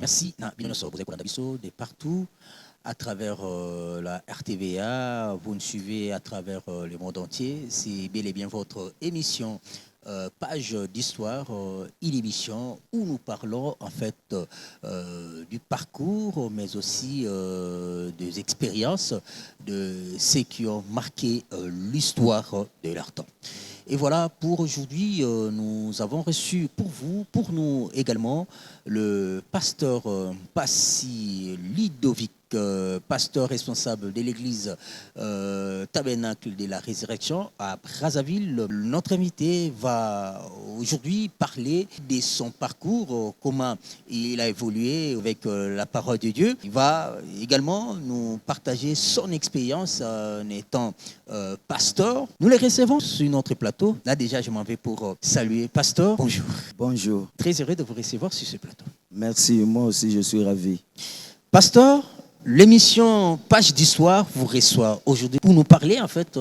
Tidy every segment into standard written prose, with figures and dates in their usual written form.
Merci. Vous avez de partout à travers la RTVA, vous nous suivez à travers le monde entier. C'est bel et bien votre émission Page d'Histoire, une émission où nous parlons en fait du parcours, mais aussi des expériences de ceux qui ont marqué l'histoire de leur temps. Et voilà, pour aujourd'hui, nous avons reçu pour vous, pour nous également, le pasteur Passi Ludovic, pasteur responsable de l'église Tabernacle de la Résurrection à Brazzaville. Notre invité va aujourd'hui parler de son parcours, comment il a évolué avec la parole de Dieu. Il va également nous partager son expérience en étant pasteur. Nous les recevons sur notre plateau. Là déjà, je m'en vais pour saluer. Pasteur, bonjour. Bonjour. Très heureux de vous recevoir sur ce plateau. Merci, moi aussi je suis ravi. Pasteur, l'émission Page d'Histoire vous reçoit aujourd'hui pour nous parler en fait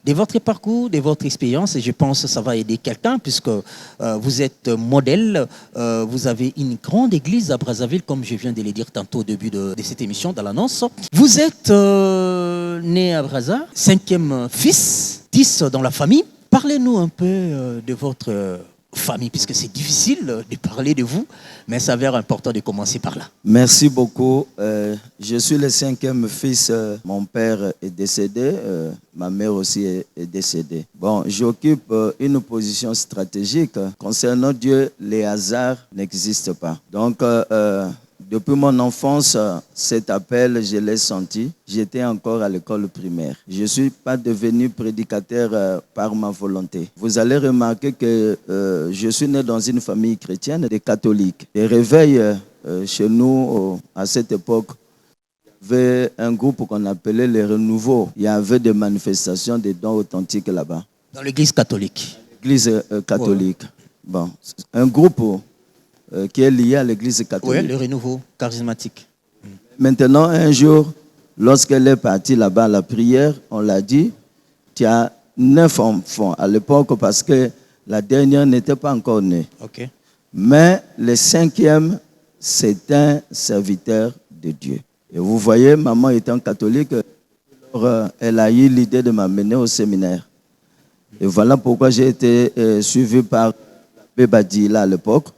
de votre parcours, de votre expérience, et je pense que ça va aider quelqu'un puisque vous êtes modèle, vous avez une grande église à Brazzaville, comme je viens de le dire tantôt au début de cette émission, dans l'annonce. Vous êtes né à Brazza, 5e fils, 10 dans la famille. Parlez-nous un peu de votre famille, puisque c'est difficile de parler de vous, mais ça s'avère important de commencer par là. Merci beaucoup. Je suis le 5e fils. Mon père est décédé, ma mère aussi est décédée. Bon, j'occupe une position stratégique. Concernant Dieu, les hasards n'existent pas. Donc, depuis mon enfance, cet appel, je l'ai senti. J'étais encore à l'école primaire. Je ne suis pas devenu prédicateur par ma volonté. Vous allez remarquer que je suis né dans une famille chrétienne, des catholiques. Les réveils chez nous, à cette époque, il y avait un groupe qu'on appelait les Renouveaux. Il y avait des manifestations, des dons authentiques là-bas. Dans l'église catholique. L'église catholique. Ouais. Bon, un groupe qui est lié à l'église catholique. Oui, le renouveau charismatique. Maintenant, un jour, lorsqu'elle est partie là-bas à la prière, on l'a dit, tu as 9 enfants à l'époque parce que la dernière n'était pas encore née. Okay. Mais le 5e, c'est un serviteur de Dieu. Et vous voyez, maman étant catholique, alors, elle a eu l'idée de m'amener au séminaire. Et voilà pourquoi j'ai été suivi par Bébadi là à l'époque.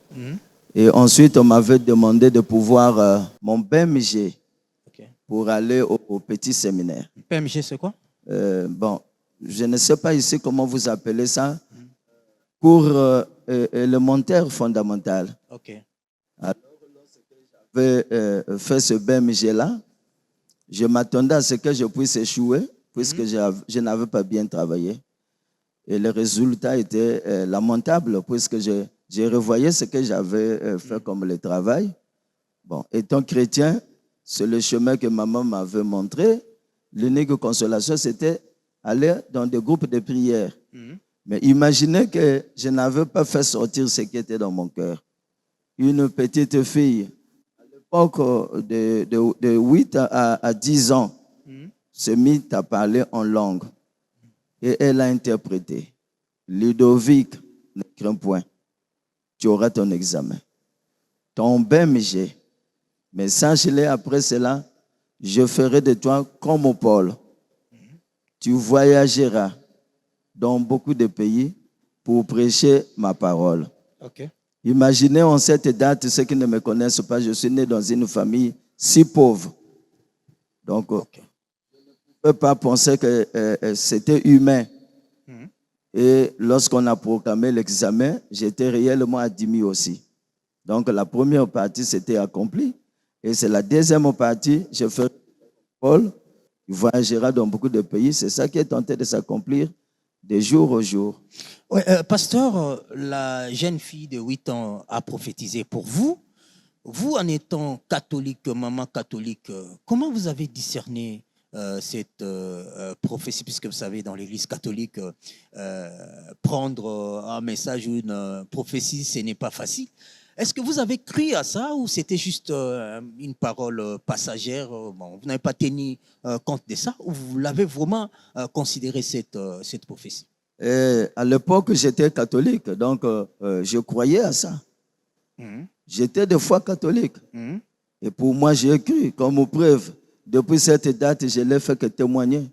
Et ensuite, on m'avait demandé de pouvoir mon BMG pour aller au petit séminaire. BMG, c'est quoi? Bon, je ne sais pas ici comment vous appelez ça. Cours élémentaire fondamental. Okay. Alors, lorsque j'avais fait ce BMG-là, je m'attendais à ce que je puisse échouer, puisque je n'avais pas bien travaillé. Et le résultat était lamentable, puisque je revoyais ce que j'avais fait comme le travail. Bon, étant chrétien, c'est le chemin que maman m'avait montré. L'unique consolation, c'était aller dans des groupes de prière. Mais imaginez que je n'avais pas fait sortir ce qui était dans mon cœur. Une petite fille, à l'époque de 8 à 10 ans, se mit à parler en langue. Et elle a interprété. Ludovic, ne crains point. Tu auras ton examen. Ton BMG. Mais sache-le, après cela, je ferai de toi comme Paul. Tu voyageras dans beaucoup de pays pour prêcher ma parole. Okay. Imaginez en cette date, ceux qui ne me connaissent pas, je suis né dans une famille si pauvre. Donc, je ne peux pas penser que c'était humain. Et lorsqu'on a proclamé l'examen, j'étais réellement admis aussi. Donc, la première partie, c'était accompli. Et c'est la deuxième partie, je ferai Paul, il voyagera dans beaucoup de pays. C'est ça qui est tenté de s'accomplir de jour au jour. Ouais, pasteur, la jeune fille de 8 ans a prophétisé pour vous. Vous, en étant catholique, maman catholique, comment vous avez discerné cette prophétie, puisque vous savez, dans l'église catholique, prendre un message ou une prophétie, ce n'est pas facile. Est-ce que vous avez cru à ça ou c'était juste une parole passagère? Bon, vous n'avez pas tenu compte de ça ou vous l'avez vraiment considéré cette prophétie? À l'époque, j'étais catholique, donc je croyais à ça. J'étais de foi catholique. Et pour moi, j'ai cru comme preuve. Depuis cette date, je n'ai fait que témoigner.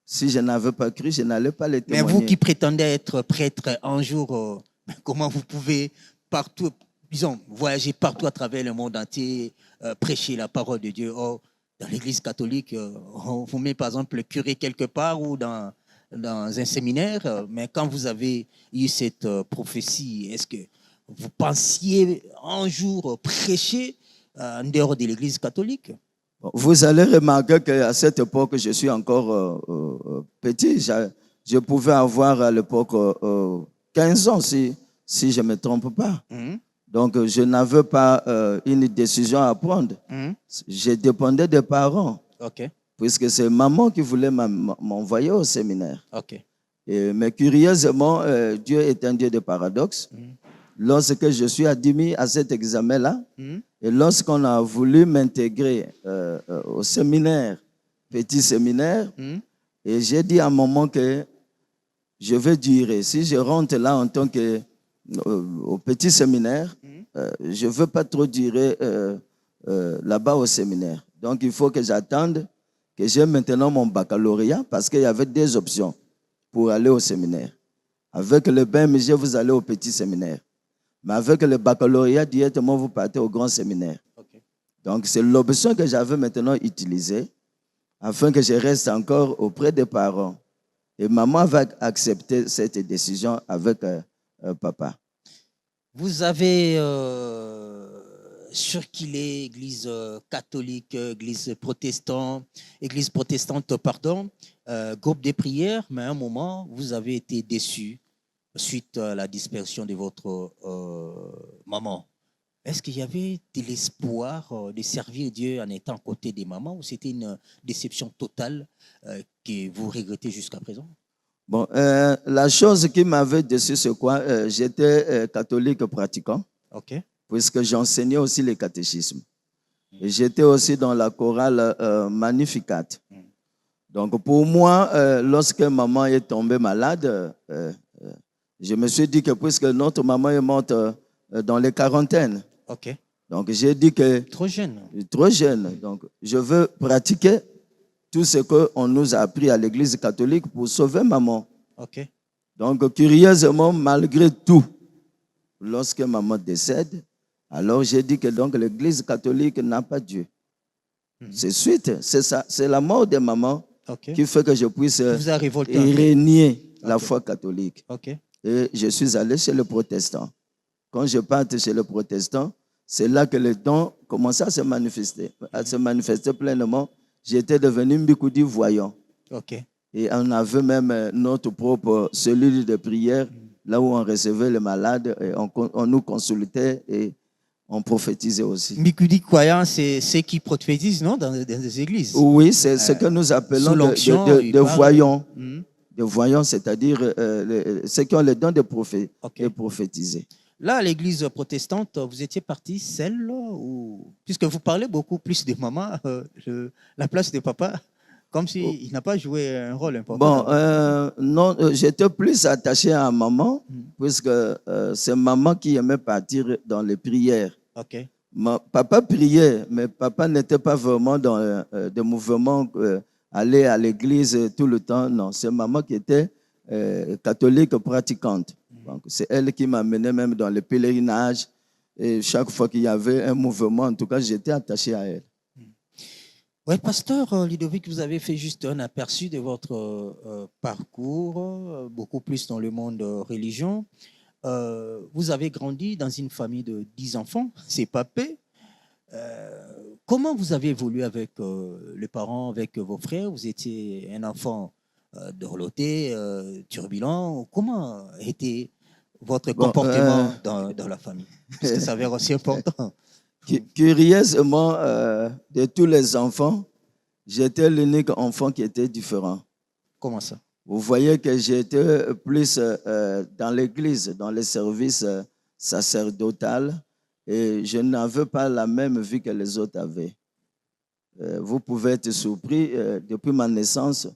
Si je n'avais pas cru, je n'allais pas les témoigner. Mais vous qui prétendez être prêtre un jour, comment vous pouvez partout, disons, voyager partout à travers le monde entier, prêcher la parole de Dieu? Or, dans l'église catholique, on vous met par exemple le curé quelque part ou dans un séminaire, mais quand vous avez eu cette prophétie, est-ce que vous pensiez un jour prêcher en dehors de l'église catholique? Vous allez remarquer qu'à cette époque, je suis encore petit. Je pouvais avoir à l'époque 15 ans, si je ne me trompe pas. Donc, je n'avais pas une décision à prendre. Je dépendais des parents. Puisque c'est maman qui voulait m'envoyer au séminaire. Mais curieusement, Dieu est un Dieu de paradoxe. Lorsque je suis admis à cet examen-là, et lorsqu'on a voulu m'intégrer au séminaire, petit séminaire, et j'ai dit à maman que je vais durer. Si je rentre là en tant que au petit séminaire, je ne veux pas trop durer là-bas au séminaire. Donc, il faut que j'attende que j'ai maintenant mon baccalauréat parce qu'il y avait deux options pour aller au séminaire. Avec le BMG, vous allez au petit séminaire. Mais avec le baccalauréat, directement, vous partez au grand séminaire. Donc, c'est l'option que j'avais maintenant utilisée afin que je reste encore auprès des parents. Et maman va accepter cette décision avec papa. Vous avez circulé église catholique, église protestante, pardon, groupe de prière, mais à un moment, vous avez été déçu suite à la dispersion de votre maman. Est-ce qu'il y avait de l'espoir de servir Dieu en étant à côté des mamans ou c'était une déception totale que vous regrettez jusqu'à présent? Bon, la chose qui m'avait déçu, c'est quoi? J'étais catholique pratiquant, puisque j'enseignais aussi le catéchisme. Et j'étais aussi dans la chorale Magnificat. Donc, pour moi, lorsque maman est tombée malade, je me suis dit que puisque notre maman est morte dans les quarantaines, donc j'ai dit que... Trop jeune. Trop jeune. Donc, je veux pratiquer tout ce qu'on nous a appris à l'église catholique pour sauver maman. Donc, curieusement, malgré tout, lorsque maman décède, alors j'ai dit que donc l'église catholique n'a pas Dieu. C'est suite, c'est ça, c'est la mort de maman qui fait que je puisse régner la foi catholique. Et je suis allé chez le protestant. Quand je parte chez le protestant, c'est là que le don commençait à se manifester pleinement. J'étais devenu Mbikoudi voyant. Et on avait même notre propre cellule de prière, là où on recevait les malades, et on nous consultait et on prophétisait aussi. Mbikoudi voyant, c'est ceux qui prophétisent, non, dans des églises? Oui, c'est ce que nous appelons de voyants. De voyants, c'est-à-dire ceux qui ont le don de prophétiser. Là, à l'église protestante, vous étiez parti seul ou... Puisque vous parlez beaucoup plus de maman, la place de papa, comme s'il n'a pas joué un rôle important. Bon, non, j'étais plus attaché à maman, puisque c'est maman qui aimait partir dans les prières. Papa priait, mais papa n'était pas vraiment dans des mouvements, aller à l'église tout le temps. Non, c'est maman qui était catholique pratiquante. Donc, c'est elle qui m'amenait même dans le pèlerinage. Et chaque fois qu'il y avait un mouvement, en tout cas, j'étais attaché à elle. Oui, pasteur Ludovic, vous avez fait juste un aperçu de votre parcours, beaucoup plus dans le monde religion. Vous avez grandi dans une famille de 10 enfants, c'est pas peu. Comment vous avez évolué avec les parents, avec vos frères? Vous étiez un enfant dorloté, turbulent. Comment était votre comportement dans la famille? Parce que ça avait aussi important. Curieusement, de tous les enfants, j'étais l'unique enfant qui était différent. Comment ça? Vous voyez que j'étais plus dans l'église, dans les services sacerdotaux, et je n'avais pas la même vie que les autres avaient. Vous pouvez être surpris, depuis ma naissance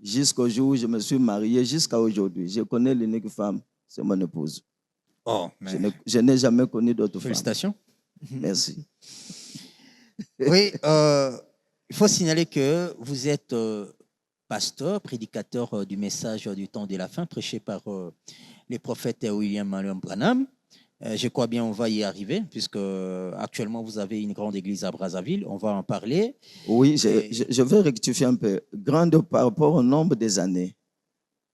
jusqu'au jour où je me suis marié, jusqu'à aujourd'hui. Je connais l'unique femme, c'est mon épouse. Oh, mais Je n'ai jamais connu d'autres femmes. félicitations. Merci. Oui, il faut signaler que vous êtes pasteur, prédicateur du message du temps de la fin, prêché par les prophètes William Marion Branham. Je crois bien on va y arriver, puisque actuellement vous avez une grande église à Brazzaville. On va en parler. Oui, je vais rectifier un peu. Grande par rapport au nombre des années.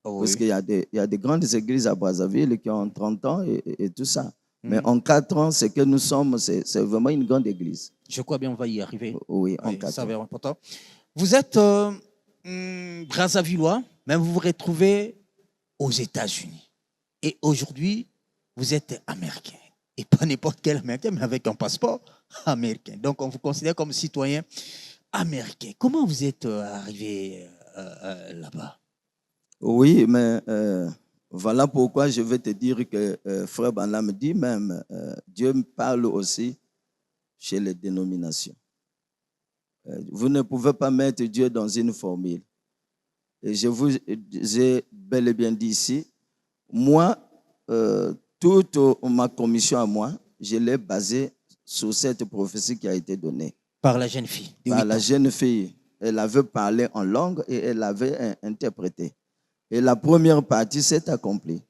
Oh, Parce oui. qu'il y a des grandes églises à Brazzaville qui ont 30 ans et tout ça. Mais Mhm. en 4 ans, ce que nous sommes, c'est vraiment une grande église. Je crois bien on va y arriver. Oui, en Oui, 4 ça ans. va être important. Vous êtes Brazzavillois, mais vous vous retrouvez aux États-Unis. Et aujourd'hui, vous êtes américain. Et pas n'importe quel américain, mais avec un passeport américain. Donc, on vous considère comme citoyen américain. Comment vous êtes arrivé là-bas? Oui, mais voilà pourquoi je vais te dire que Frère Branham dit même, Dieu parle aussi chez les dénominations. Vous ne pouvez pas mettre Dieu dans une formule. Et je vous ai bel et bien dit ici, moi, toute ma commission à moi, je l'ai basée sur cette prophétie qui a été donnée. Par la jeune fille. Par la jeune fille. Elle avait parlé en langue et elle avait interprété. Et la première partie s'est accomplie.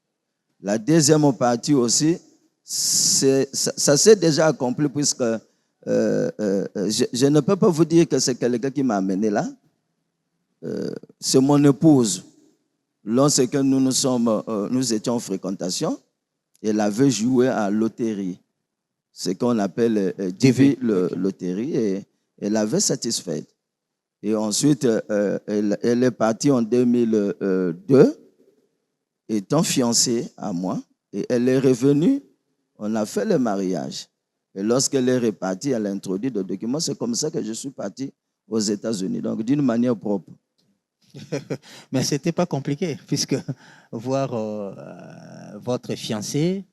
La deuxième partie aussi, ça s'est déjà accompli puisque je ne peux pas vous dire que c'est quelqu'un qui m'a amené là. C'est mon épouse. Lorsque nous étions en fréquentation, elle avait joué à loterie, ce qu'on appelle DV loterie, et elle avait satisfait. Et ensuite, elle est partie en 2002, étant fiancée à moi, et elle est revenue, on a fait le mariage. Et lorsqu'elle est repartie, elle a introduit des documents. C'est comme ça que je suis parti aux États-Unis, donc d'une manière propre. Mais ce n'était pas compliqué, puisque voir votre fiancé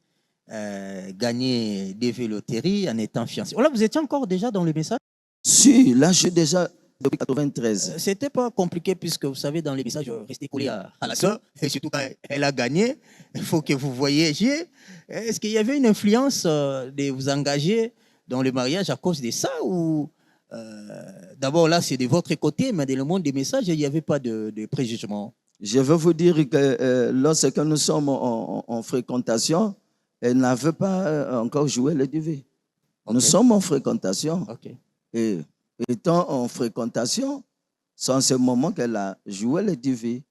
gagner des véloteries en étant fiancé. Oh là, vous étiez encore déjà dans le message? Si, là, je suis déjà depuis 93. C'était pas compliqué, puisque vous savez, dans les messages, restez collé à la sœur, et surtout quand elle a gagné, il faut que vous voyagiez. Est-ce qu'il y avait une influence de vous engager dans le mariage à cause de ça, ou d'abord là, c'est de votre côté, mais dans le monde des messages, il n'y avait pas de préjugement? Je veux vous dire que lorsque nous sommes en fréquentation, elle n'avait pas encore joué le duvet. Okay. Nous sommes en fréquentation. Okay. Et étant en fréquentation, c'est en ce moment qu'elle a joué le duvet.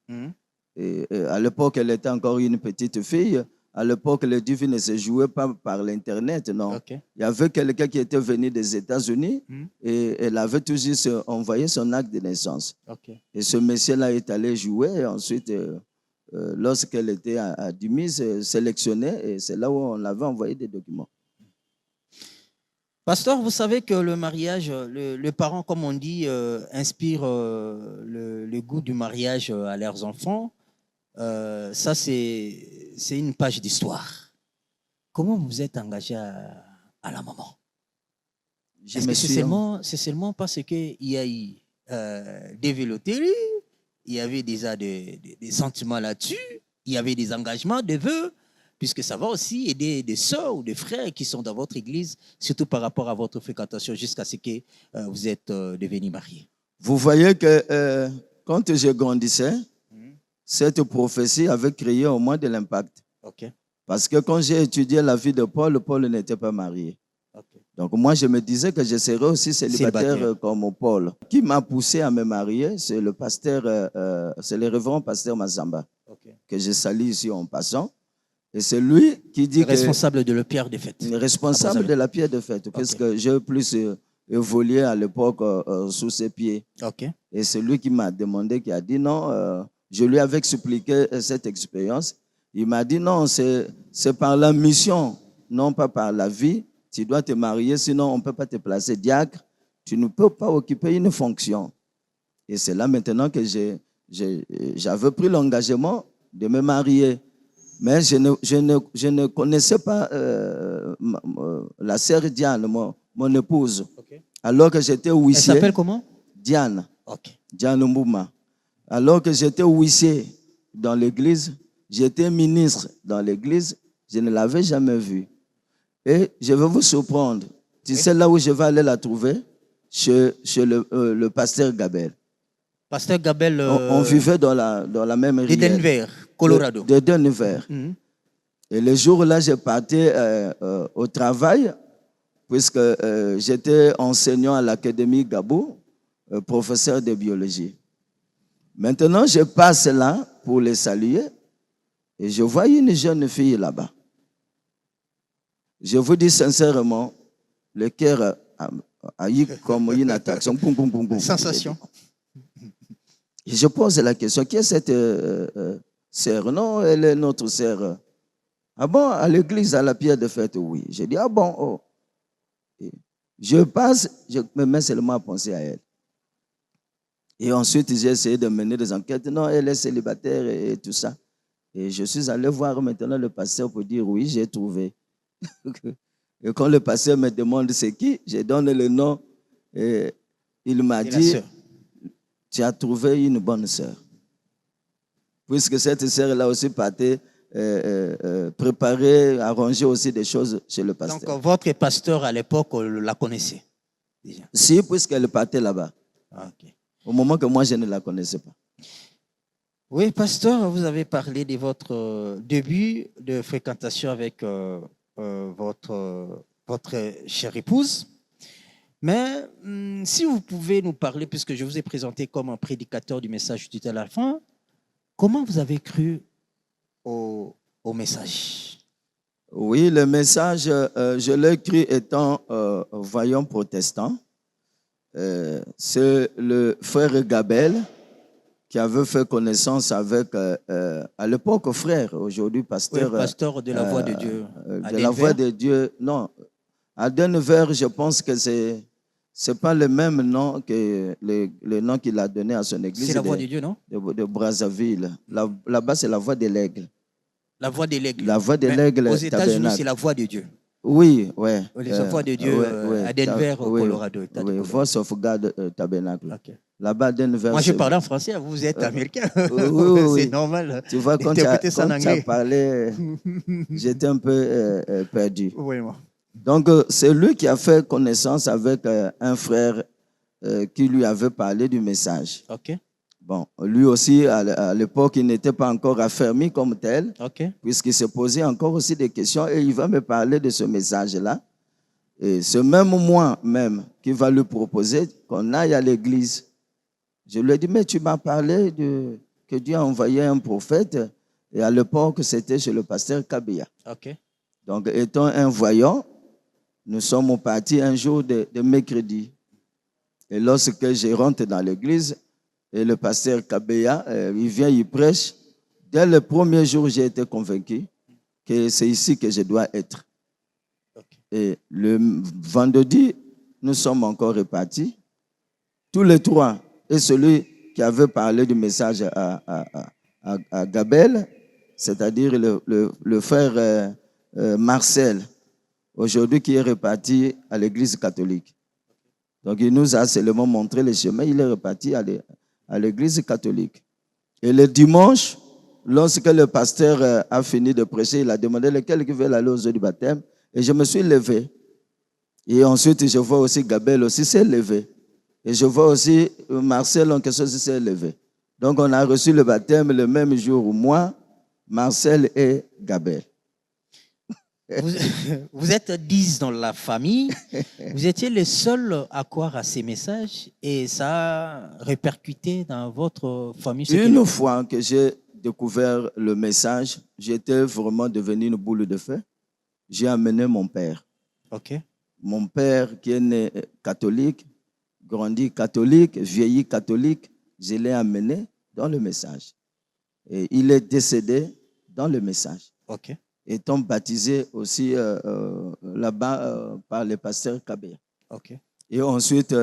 Et à l'époque, elle était encore une petite fille. À l'époque, le duvet ne se jouait pas par l'Internet, non. Okay. Il y avait quelqu'un qui était venu des États-Unis et elle avait tout juste envoyé son acte de naissance. Okay. Et ce monsieur-là est allé jouer. Et ensuite, lorsqu'elle était admise, sélectionnée, et c'est là où on avait envoyé des documents. Pasteur, vous savez que le mariage, le parent, comme on dit, inspire le goût du mariage à leurs enfants. Ça, c'est une page d'histoire. Comment vous êtes engagé à la maman? Est-ce que c'est seulement parce qu'il y a eu des véloteries, il y avait déjà des sentiments là-dessus, il y avait des engagements, des vœux, puisque ça va aussi aider des sœurs ou des frères qui sont dans votre église, surtout par rapport à votre fréquentation jusqu'à ce que vous êtes devenus mariés. Vous voyez que quand je grandissais, cette prophétie avait créé au moins de l'impact. Okay. Parce que quand j'ai étudié la vie de Paul, Paul n'était pas marié. Okay. Donc moi, je me disais que je serais aussi célibataire comme Paul. Qui m'a poussé à me marier, c'est le pasteur, c'est le révérend pasteur Mazamba, okay, que je salue ici en passant. Et c'est lui qui dit responsable de la pierre de fête. Responsable de la pierre de fête, okay, puisque j'ai plus évolué à l'époque sous ses pieds. Okay. Et c'est lui qui m'a demandé, qui a dit non. Je lui avais expliqué cette expérience. Il m'a dit non, c'est par la mission, non pas par la vie. Tu dois te marier, sinon on ne peut pas te placer diacre. Tu ne peux pas occuper une fonction. Et c'est là maintenant que j'avais pris l'engagement de me marier. Mais je ne connaissais pas la sœur Diane, mon épouse. Okay. Alors que j'étais huissier. Elle s'appelle comment? Diane. Okay. Diane Mbouma. Alors que j'étais huissier dans l'église, j'étais ministre dans l'église, Je ne l'avais jamais vue. Et je vais vous surprendre. Tu sais là où je vais aller la trouver? Chez le pasteur Gabel. Pasteur Gabel. On vivait dans la même de rivière. Denver, Colorado. De Denver. Et le jour-là, je partais au travail, puisque j'étais enseignant à l'Académie Gabou, professeur de biologie. Maintenant, je passe là pour les saluer et je vois une jeune fille là-bas. Je vous dis sincèrement, le cœur a eu comme une attraction. Sensation. Et je pose la question, qui est cette sœur? Non, elle est notre sœur. Ah bon, à l'église, à la pierre de fête, oui. Je dis, ah bon, oh. Et je passe, je me mets seulement à penser à elle. Et ensuite, j'ai essayé de mener des enquêtes. Non, elle est célibataire et tout ça. Et je suis allé voir maintenant le pasteur pour dire, oui, j'ai trouvé. Et quand le pasteur me demande c'est qui, je donne le nom. Et il m'a dit, tu as trouvé une bonne sœur. Puisque cette sœur-là aussi partait préparer, arranger aussi des choses chez le pasteur. Donc, votre pasteur à l'époque la connaissait déjà? Si, puisqu'elle partait là-bas. Ah, okay. Au moment que moi, je ne la connaissais pas. Oui, pasteur, vous avez parlé de votre début de fréquentation avec votre chère épouse. Mais si vous pouvez nous parler, puisque je vous ai présenté comme un prédicateur du message tout à la fin, comment vous avez cru au message? Oui, le message, je l'ai cru étant voyant protestant. C'est le frère Gabel qui avait fait connaissance avec, à l'époque, frère, aujourd'hui pasteur. Oui, pasteur de la Voix de Dieu. De la Voix de Dieu, non. À Denver, je pense que c'est pas le même nom que le nom qu'il a donné à son église. C'est la Voix de Dieu, non? De Brazzaville. Là-bas, c'est la Voix de l'Aigle. La Voix de l'Aigle. La Voix de l'Aigle. Aux États-Unis, c'est la Voix de Dieu. Oui, oui. La Voix de Dieu à Denver, au Colorado. Oui, Voice of God Tabernacle. Okay. Là-bas, Denver. Moi, je parle en français, vous êtes américain. Oui. C'est normal. Tu vois, quand tu as parlé, j'étais un peu perdu. Oui, moi. Donc, c'est lui qui a fait connaissance avec un frère qui lui avait parlé du message. OK. Bon, lui aussi, à l'époque, il n'était pas encore affermi comme tel, OK. puisqu'il se posait encore aussi des questions et il va me parler de ce message-là. Et ce même moi même qui va lui proposer qu'on aille à l'église. Je lui ai dit, mais tu m'as parlé que Dieu a envoyé un prophète et à l'époque, c'était chez le pasteur Kabia. OK. Donc, étant un voyant, nous sommes partis un jour de mercredi. Et lorsque je rentre dans l'église, et le pasteur Kabea, il vient, il prêche. Dès le premier jour, j'ai été convaincu que c'est ici que je dois être. Okay. Et le vendredi, nous sommes encore repartis. Tous les trois. Et celui qui avait parlé du message à Gabel, c'est-à-dire le frère Marcel, aujourd'hui qui est reparti à l'église catholique. Donc, il nous a seulement montré le chemin. Il est reparti à l'église catholique. Et le dimanche, lorsque le pasteur a fini de prêcher, il a demandé lequel qui veut aller aux eaux du baptême. Et je me suis levé. Et ensuite, je vois aussi Gabel aussi s'est levé. Et je vois aussi Marcel en quelque chose s'est levé. Donc, on a reçu le baptême le même jour où moi, Marcel et Gabel. Vous êtes 10 dans la famille. Vous étiez les seuls à croire à ces messages et ça a répercuté dans votre famille. Une fois que j'ai découvert le message, j'étais vraiment devenu une boule de feu. J'ai amené mon père. OK. Mon père qui est né catholique, grandi catholique, vieilli catholique, je l'ai amené dans le message. Et il est décédé dans le message. OK. Étant baptisé aussi là-bas par le pasteur Kabea. Okay. Et ensuite,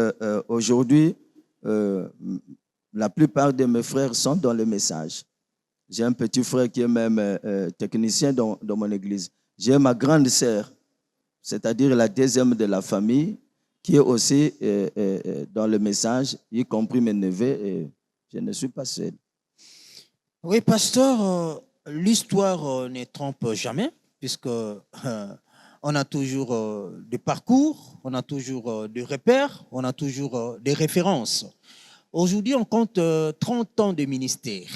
aujourd'hui, la plupart de mes frères sont dans le message. J'ai un petit frère qui est même technicien dans mon église. J'ai ma grande sœur, c'est-à-dire la deuxième de la famille, qui est aussi dans le message, y compris mes neveux, et je ne suis pas seul. Oui, pasteur, l'histoire ne trompe jamais. puisque on a toujours des parcours, on a toujours des repères, on a toujours des références. Aujourd'hui, on compte 30 ans de ministère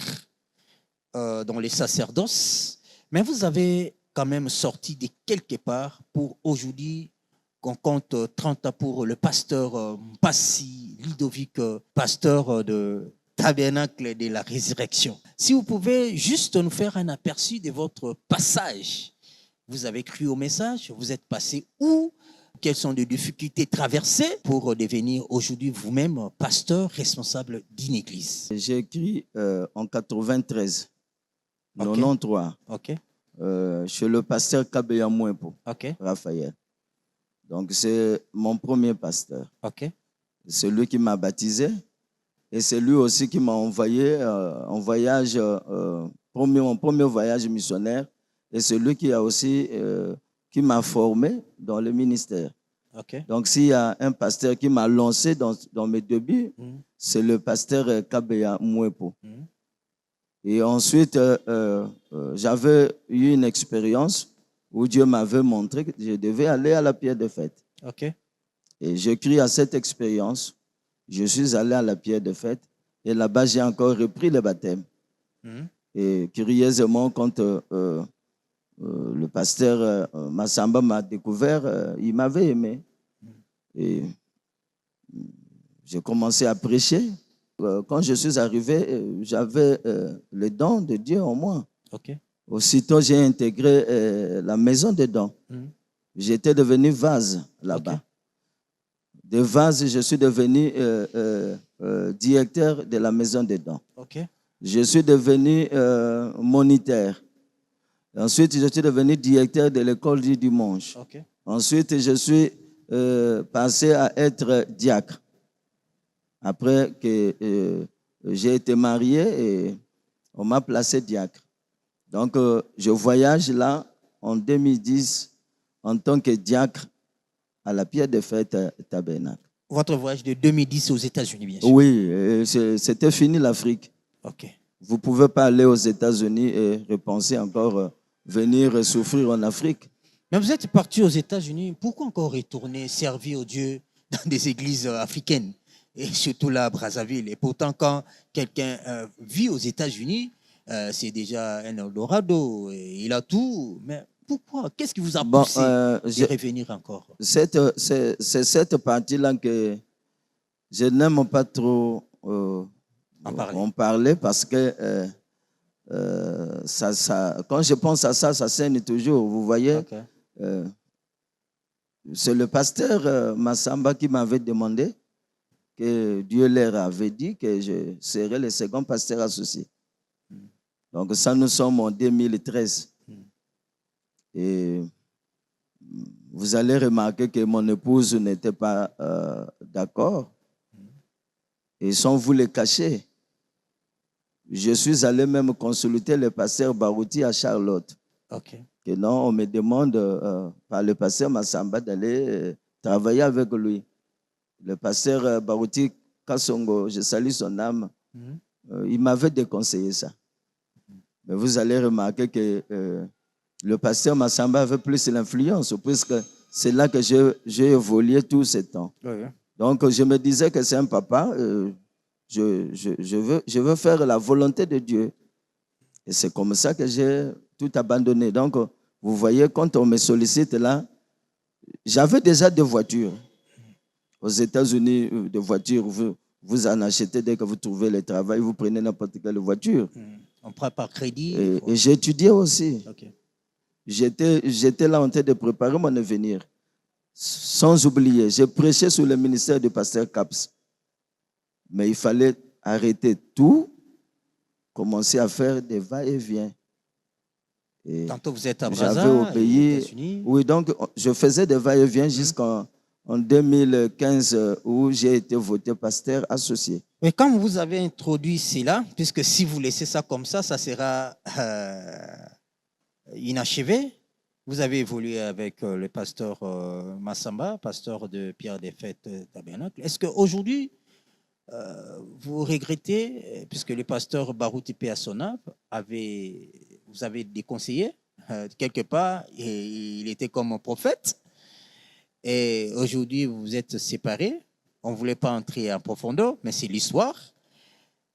dans les sacerdoces, mais vous avez quand même sorti de quelque part pour aujourd'hui qu'on compte 30 ans pour le pasteur Mpassi Ludovic, pasteur de Tabernacle de la Résurrection. Si vous pouvez juste nous faire un aperçu de votre passage. Vous avez cru au message, vous êtes passé où? Quelles sont les difficultés traversées pour devenir aujourd'hui vous-même pasteur responsable d'une église? J'ai écrit en 93, Ok. 93, Ok, chez le pasteur Kabeya Mouempo, ok, Raphaël. Donc, c'est mon premier pasteur. ok, C'est lui qui m'a baptisé et c'est lui aussi qui m'a envoyé en voyage, mon premier voyage missionnaire. Et c'est lui qui a aussi qui m'a formé dans le ministère. ok. Donc, s'il y a un pasteur qui m'a lancé dans mes débuts, Mhm. c'est le pasteur Kabeya Mouepo. Mhm. Et ensuite, j'avais eu une expérience où Dieu m'avait montré que je devais aller à la pierre de fête. Ok, Et j'ai cru à cette expérience. Je suis allé à la pierre de fête et là-bas, j'ai encore repris le baptême. Mhm. Et curieusement, quand le pasteur Massamba m'a découvert, il m'avait aimé. Et j'ai commencé à prêcher. Quand je suis arrivé, j'avais le don de Dieu en moi. ok. Aussitôt, j'ai intégré la maison des dons. Mhm. J'étais devenu vase là-bas. Ok. De vase, je suis devenu directeur de la maison des dons. Ok, Je suis devenu moniteur. Ensuite, je suis devenu directeur de l'école du dimanche. ok. Ensuite, je suis passé à être diacre. Après que j'ai été marié et on m'a placé diacre. Donc, je voyage là en 2010 en tant que diacre à la pierre de fête Tabernacle. Votre voyage de 2010 aux États-Unis, bien sûr. Oui, c'était fini l'Afrique. Ok. Vous ne pouvez pas aller aux États-Unis et repenser encore venir souffrir en Afrique. Mais vous êtes parti aux États-Unis, pourquoi encore retourner servir Dieu dans des églises africaines et surtout là à Brazzaville? Et pourtant, quand quelqu'un vit aux États-Unis, c'est déjà un Eldorado, et il a tout. Mais pourquoi? Qu'est-ce qui vous a Bon, poussé de revenir encore? c'est cette partie-là que je n'aime pas trop en parler parce que quand je pense à ça, ça saigne toujours. Vous voyez, Ok. c'est le pasteur Massamba qui m'avait demandé que Dieu leur avait dit que je serais le second pasteur associé. Donc ça, nous sommes en 2013. Et vous allez remarquer que mon épouse n'était pas d'accord. Et sans vous le cacher, je suis allé même consulter le pasteur Barouti à Charlotte. Ok. Que non, on me demande par le pasteur Massamba d'aller travailler avec lui. Le pasteur Barouti Kassongo, je salue son âme, il m'avait déconseillé ça. Mais vous allez remarquer que le pasteur Massamba avait plus l'influence, puisque c'est là que j'ai évolué tout ce temps. Oui. Donc, je me disais que c'est un papa, je veux faire la volonté de Dieu. Et c'est comme ça que j'ai tout abandonné. Donc, vous voyez, quand on me sollicite là, j'avais déjà des voitures. Aux États-Unis, des voitures, vous en achetez dès que vous trouvez le travail, vous prenez n'importe quelle voiture. On prend par crédit. Et j'étudiais aussi. Ok. J'étais là en train de préparer mon avenir. Sans oublier, j'ai prêché sous le ministère du pasteur Caps. Mais il fallait arrêter tout, commencer à faire des va-et-vient. Tantôt vous êtes à J'avais obéi. États-Unis. Oui, donc je faisais des va-et-vient jusqu'en 2015 où j'ai été voté pasteur associé. Mais quand vous avez introduit cela, puisque si vous laissez ça comme ça sera inachevé. Vous avez évolué avec le pasteur Massamba, pasteur de Pierre des Fêtes Tabernacle. Est-ce qu'aujourd'hui, vous regrettez, puisque le pasteur Barouti Péassona vous avez déconseillé, quelque part, il était comme un prophète. Et aujourd'hui, vous êtes séparés. On ne voulait pas entrer en profondeur, mais c'est l'histoire.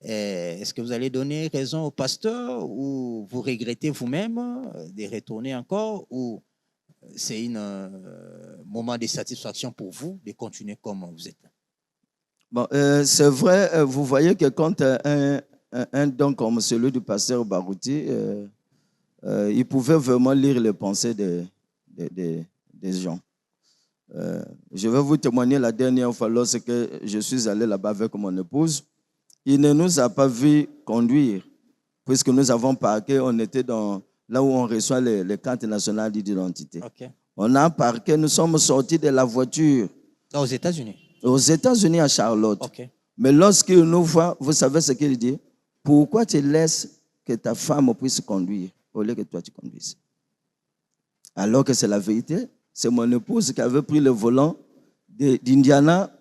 Est-ce que vous allez donner raison au pasteur ou vous regrettez vous-même de retourner encore ou c'est un moment de satisfaction pour vous de continuer comme vous êtes? Bon, c'est vrai, vous voyez que quand un don comme celui du pasteur Barouti, il pouvait vraiment lire les pensées des gens. Je vais vous témoigner la dernière fois lorsque je suis allé là-bas avec mon épouse. Il ne nous a pas vu conduire, puisque nous avons parqué, on était là où on reçoit les cartes nationales d'identité. Okay. On a parqué, nous sommes sortis de la voiture. Aux États-Unis? Aux États-Unis, à Charlotte. Okay. Mais lorsqu'il nous voit, vous savez ce qu'il dit? Pourquoi tu laisses que ta femme puisse conduire au lieu que toi tu conduises? Alors que c'est la vérité. C'est mon épouse qui avait pris le volant d'Indiana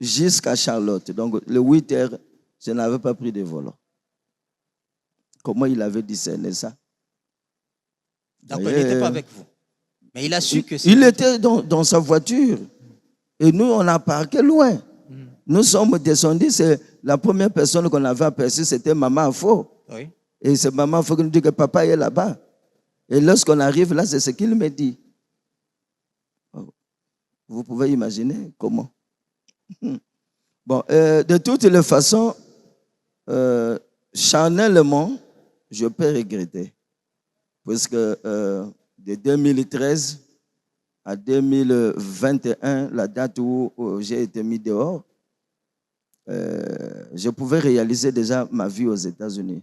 jusqu'à Charlotte. Donc, le 8 heures, je n'avais pas pris de volant. Comment il avait discerné ça? Donc, il n'était pas avec vous. Mais il a su que c'est... Il était dans sa voiture. Et nous, on a parqué loin. Nous sommes descendus. C'est la première personne qu'on avait aperçue, c'était Maman Afo. Oui. Et c'est Maman Afo qui nous dit que papa est là-bas. Et lorsqu'on arrive là, c'est ce qu'il me dit. Vous pouvez imaginer comment. Bon, de toutes les façons, charnellement, je peux regretter. Parce que de 2013 à 2021, la date où j'ai été mis dehors, je pouvais réaliser déjà ma vie aux États-Unis.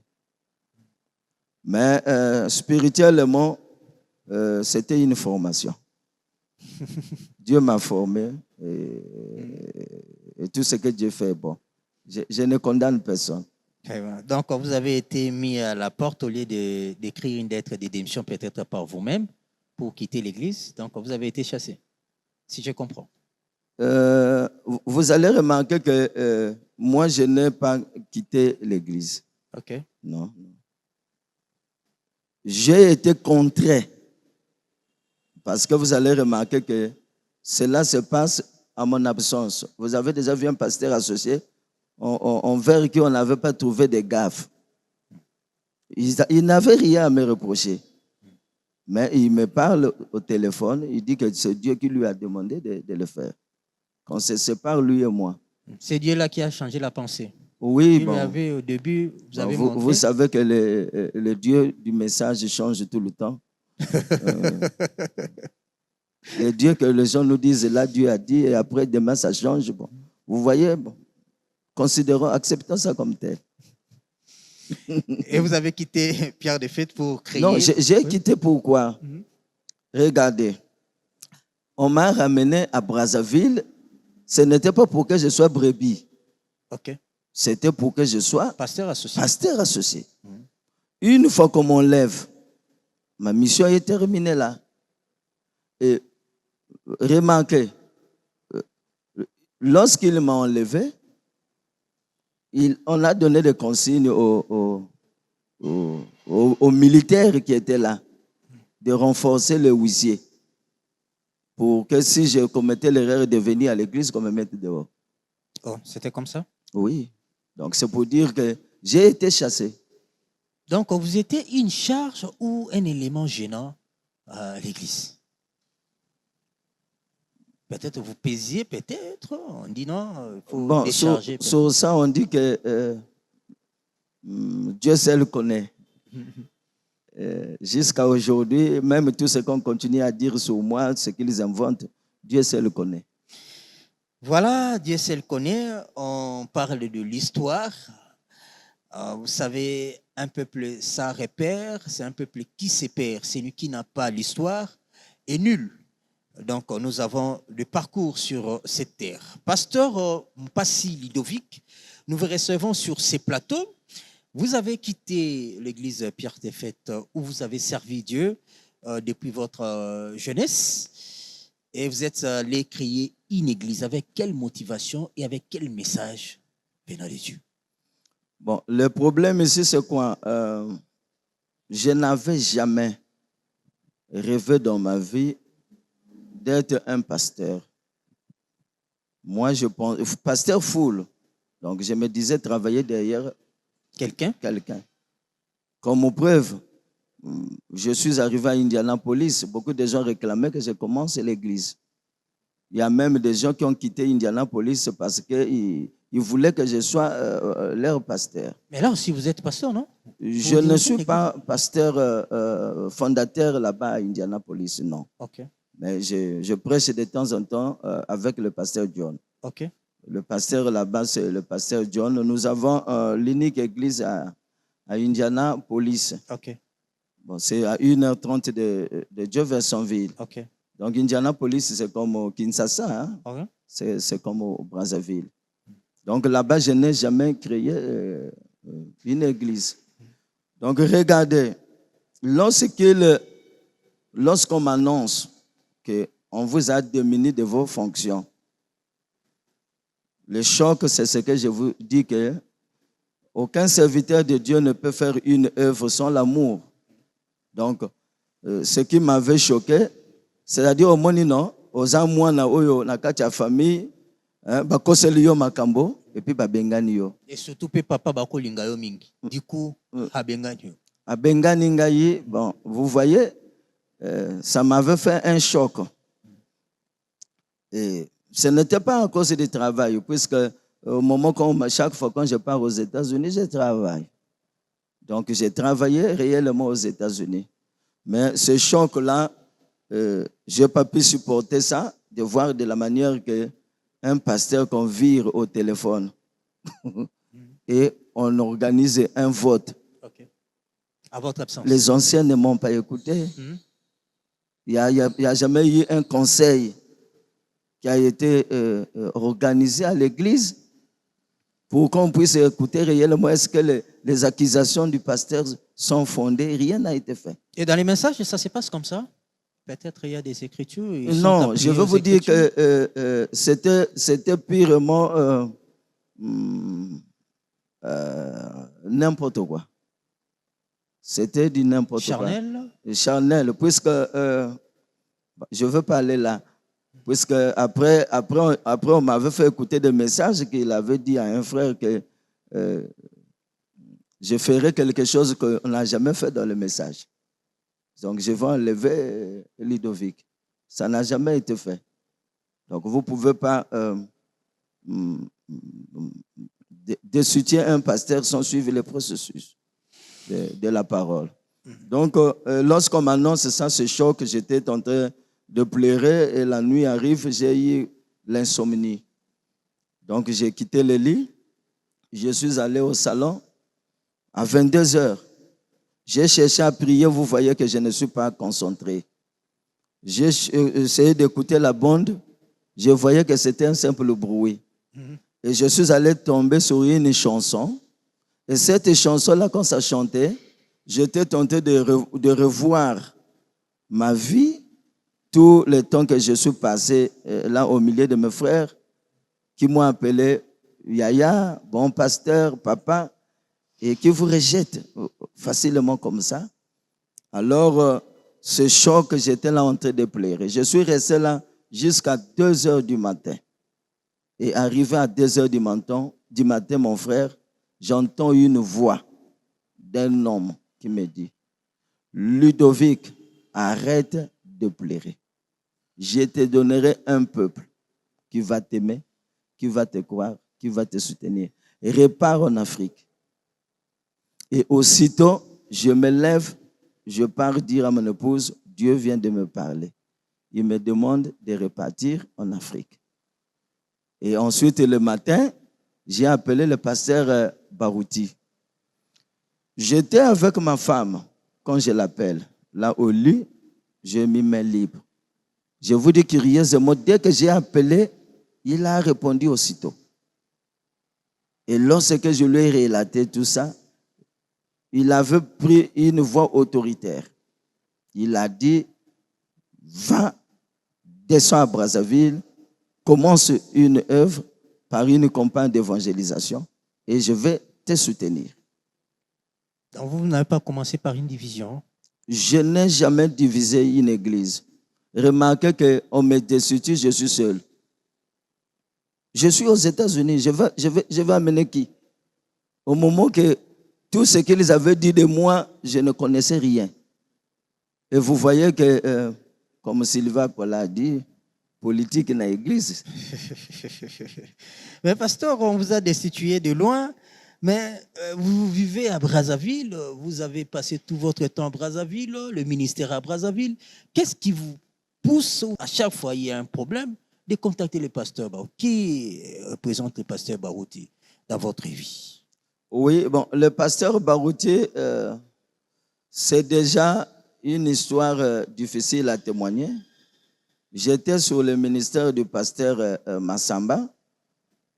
Mais spirituellement, c'était une formation. Dieu m'a formé et tout ce que Dieu fait est bon. Je ne condamne personne. Donc, vous avez été mis à la porte au lieu d'écrire une lettre de démission peut-être par vous-même pour quitter l'Église. Donc, vous avez été chassé, si je comprends. Vous allez remarquer que moi, je n'ai pas quitté l'Église. OK. Non. J'ai été contraint. Parce que vous allez remarquer que cela se passe à mon absence. Vous avez déjà vu un pasteur associé, envers qui on n'avait pas trouvé de gaffes. Il n'avait rien à me reprocher. Mais il me parle au téléphone, il dit que c'est Dieu qui lui a demandé de le faire. Qu'on se sépare, lui et moi. C'est Dieu-là qui a changé la pensée. Oui, Vous avez, au début, vous avez montré... Vous savez que le Dieu du message change tout le temps. Le Dieu que les gens nous disent, là, Dieu a dit, et après, demain, ça change. Bon. Vous voyez, bon, considérons, acceptons ça comme tel. Et vous avez quitté Pierre de Fête pour créer... Non, j'ai quitté pourquoi? Regardez, on m'a ramené à Brazzaville. Ce n'était pas pour que je sois brebis. OK. C'était pour que je sois pasteur associé. Pasteur associé. Une fois qu'on m'enlève, ma mission est terminée là. Et remarquez, lorsqu'il m'a enlevé, on a donné des consignes aux militaires qui étaient là de renforcer le huissier pour que si je commettais l'erreur de venir à l'église, qu'on me mette dehors. Oh, c'était comme ça? Oui. Donc c'est pour dire que j'ai été chassé. Donc vous étiez une charge ou un élément gênant à l'église? Peut-être vous pésiez, peut-être. On dit non, il faut décharger. Sur ça, on dit que Dieu seul connaît. Jusqu'à aujourd'hui, même tout ce qu'on continue à dire sur moi, ce qu'ils inventent, Dieu seul connaît. Voilà, Dieu seul connaît. On parle de l'histoire. Vous savez, un peuple sans repère, c'est un peuple qui se perd. Celui qui n'a pas l'histoire est nul. Donc, nous avons le parcours sur cette terre. Pasteur Mpassi Ludovic, nous vous recevons sur ces plateaux. Vous avez quitté l'église Pierre de Fête où vous avez servi Dieu depuis votre jeunesse et vous êtes allé créer une église. Avec quelle motivation et avec quel message venant de Dieu? Bon, le problème ici, c'est quoi? Je n'avais jamais rêvé dans ma vie d'être un pasteur. Moi, je pense, pasteur full. Donc, je me disais travailler derrière Quelqu'un? quelqu'un. Comme preuve, je suis arrivé à Indianapolis. Beaucoup de gens réclamaient que je commence l'église. Il y a même des gens qui ont quitté Indianapolis parce qu'ils voulaient que je sois leur pasteur. Mais là aussi, vous êtes pasteur, non? Je ne suis pas pasteur fondateur là-bas à Indianapolis, non. Ok. Mais je prêche de temps en temps avec le pasteur John. Ok. Le pasteur là-bas, c'est le pasteur John. Nous avons l'unique église à Indianapolis. Ok. Bon, c'est à 1h30 de Jeffersonville. Ok. Donc, Indianapolis, c'est comme au Kinshasa. Hein? Ok. C'est comme au Brazzaville. Donc, là-bas, je n'ai jamais créé une église. Donc, regardez, lorsqu'on m'annonce qu'on vous a démunis de vos fonctions, le choc, c'est ce que je vous dis que aucun serviteur de Dieu ne peut faire une œuvre sans l'amour. Donc, ce qui m'avait choqué, c'est-à-dire au monino, aux amouana oyo nakacha famille, bakoseli yo makambo et puis babengani yo. Et surtout papa bakolinga yo mingi. Du coup, abengani yo. Abengani ngai, bon, vous voyez, ça m'avait fait un choc. Et ce n'était pas à cause du travail, puisque au moment chaque fois quand je pars aux États-Unis, je travaille. Donc, j'ai travaillé réellement aux États-Unis. Mais ce choc-là, je n'ai pas pu supporter ça, de voir de la manière qu'un pasteur qu'on vire au téléphone et on organise un vote. Okay. À votre absence. Les anciens ne m'ont pas écouté. Il n'y a jamais eu un conseil qui a été organisé à l'église pour qu'on puisse écouter réellement est-ce que les accusations du pasteur sont fondées. Rien n'a été fait. Et dans les messages, ça se passe comme ça? Peut-être il y a des écritures. Non, je veux vous dire que c'était purement n'importe quoi. C'était du n'importe quoi. Charnel? Charnel, puisque je veux parler là. Puisque après on m'avait fait écouter des messages qu'il avait dit à un frère que je ferais quelque chose qu'on n'a jamais fait dans le message. Donc je vais enlever Ludovic. Ça n'a jamais été fait. Donc vous ne pouvez pas destituer un pasteur sans suivre le processus de la parole. Donc lorsqu'on m'annonce ça, ce choc, j'étais en train de pleurer et la nuit arrive, j'ai eu l'insomnie. Donc j'ai quitté le lit, je suis allé au salon à 22h. J'ai cherché à prier, vous voyez que je ne suis pas concentré. J'ai essayé d'écouter la bande, je voyais que c'était un simple bruit. Et je suis allé tomber sur une chanson. Et cette chanson-là, quand ça chantait, j'étais tenté de revoir ma vie, tout le temps que je suis passé là au milieu de mes frères qui m'ont appelé Yaya, bon pasteur, papa, et qui vous rejettent facilement comme ça. Alors, ce choc, j'étais là en train de pleurer. Je suis resté là jusqu'à 2h du matin. Et arrivé à 2h du matin, mon frère, j'entends une voix d'un homme qui me dit « Ludovic, arrête de pleurer. Je te donnerai un peuple qui va t'aimer, qui va te croire, qui va te soutenir. Et repars en Afrique. » Et aussitôt, je me lève, je pars dire à mon épouse, Dieu vient de me parler. Il me demande de repartir en Afrique. Et ensuite, le matin, j'ai appelé le pasteur Barouti. J'étais avec ma femme quand je l'appelle. Là au lit, je m'y mets libre. Je vous dis curieusement, dès que j'ai appelé, il a répondu aussitôt. Et lorsque je lui ai relaté tout ça, il avait pris une voix autoritaire. Il a dit, va, descends à Brazzaville, commence une œuvre par une campagne d'évangélisation et je vais te soutenir. Donc vous n'avez pas commencé par une division? je n'ai jamais divisé une église. Remarquez qu'on me destitue, je suis seul. Je suis aux États-Unis, je vais amener qui? Au moment que tout ce qu'ils avaient dit de moi, je ne connaissais rien. Et vous voyez que, comme Sylvain l'a dit, politique dans l'église. Mais pasteur, on vous a destitué de loin, mais vous vivez à Brazzaville, vous avez passé tout votre temps à Brazzaville, le ministère à Brazzaville. Qu'est-ce qui vous pousse, à chaque fois il y a un problème, de contacter le pasteur Barouti? Qui représente le pasteur Barouti dans votre vie? Oui, bon, le pasteur Barouti, c'est déjà une histoire difficile à témoigner. J'étais sur le ministère du pasteur Massamba,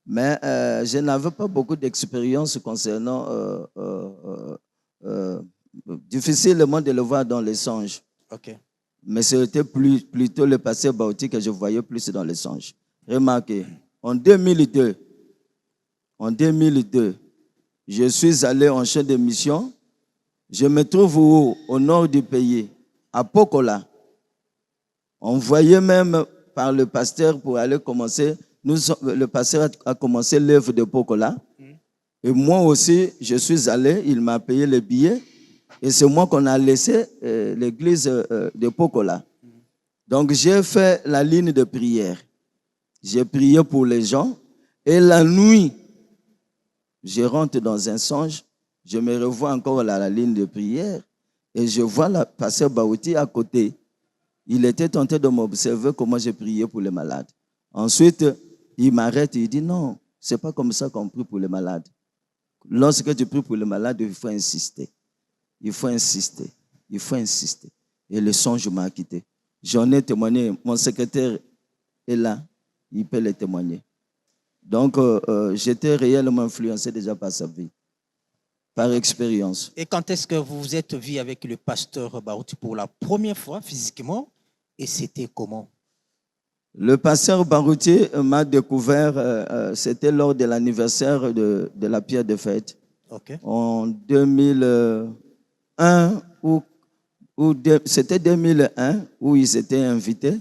mais je n'avais pas beaucoup d'expérience concernant, difficilement de le voir dans les songes. Ok. Mais c'était plutôt le pasteur Barouti que je voyais plus dans les songes. Remarquez, en 2002, je suis allé en champ de mission. Je me trouve au nord du pays, à Pokola. On voyait même par le pasteur pour aller commencer. Le pasteur a commencé l'œuvre de Pokola. Et moi aussi, je suis allé, il m'a payé le billet. Et c'est moi qu'on a laissé l'église de Pokola. Donc j'ai fait la ligne de prière. J'ai prié pour les gens. Et la nuit, je rentre dans un songe. Je me revois encore à la ligne de prière. Et je vois le pasteur Baouti à côté. Il était tenté de m'observer comment j'ai prié pour les malades. Ensuite, il m'arrête et il dit non, ce n'est pas comme ça qu'on prie pour les malades. Lorsque tu pries pour les malades, il faut insister. Il faut insister. Il faut insister. Et le songe m'a quitté. J'en ai témoigné. Mon secrétaire est là. Il peut le témoigner. Donc, j'étais réellement influencé déjà par sa vie, par expérience. Et quand est-ce que vous vous êtes vu avec le pasteur Barouti pour la première fois physiquement? Et c'était comment? Le pasteur Barouti m'a découvert, c'était lors de l'anniversaire de la pierre de fête. Okay. En 2001, c'était 2001 où ils étaient invités.